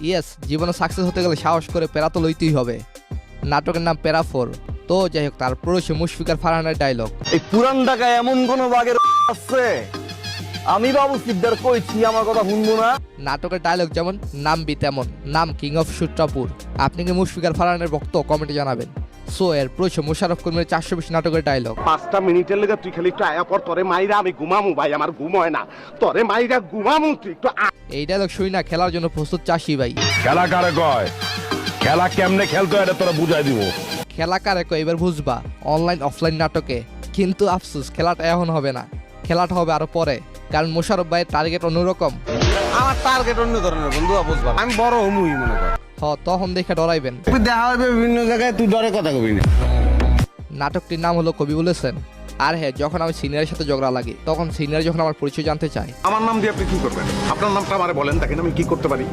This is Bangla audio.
ইয়েস, জীবনে সাকসেস হতে গেলে সাহস করে প্যারা তো লইতেই হবে। নাটকের নাম প্যারাফোর। তো যাই হোক, তার পুরুষে মুশফিকার ফারহানের ডায়লগ। এই পুরান ঢাকায় এমন কোন বাগের আছে আমি বাবু সিকদার কইছি আমার কথা শুনবো না। নাটকের ডায়লগ যেমন নামবি তেমন, নাম কিং অফ সূত্রাপুর। আপনি কি মুশফিকার ফারহানের ভক্ত? কমেন্টে জানাবেন। সো এর পুরুষে মোশাররফ করিমের 420 নাটকের ডায়লগ। 5টা মিনিটের লেগে তুই খালি একটু আয়া পর, তোরে মাইরা আমি ঘুমামু ভাই, আমার ঘুম হয় না, তোরে মাইরা ঘুমামু, তুই একটু এই ডায়লগ শুই না খেলার জন্য প্রস্তুত চাষি ভাই। খেলা কারে কয়? খেলা কেমনে খেলতে হয় এটা তোরা বুঝাই দিব। খেলা কারে কয় এবার বুঝবা অনলাইন অফলাইন নাটকে। কিন্তু আফসোস, খেলাটা এখন হবে না, খেলাটা হবে আরো পরে, কারণ মোশাররফ ভাইয়ের টার্গেট অন্যরকম। আমার টার্গেট অন্য ধরনের বন্ধু, বুঝবা আমি বড় হমুই মনে কর। তখন দেখে ডরাইবেন। দেখা হবে বিভিন্ন জায়গায়, তুই ডরে কথা কবি না। নাটকটির নাম হলো কবি বলেছেন। আর হ্যাঁ, যখন আমি সিনিয়রের সাথে ঝগড়া লাগি, তখন সিনিয়র যখন আমার পরিচয় জানতে চায়, আমার নাম দিয়ে আপনি কি করবেন? আপনার নামটা আমারে বলেন, দেখেন আমি কি করতে পারি।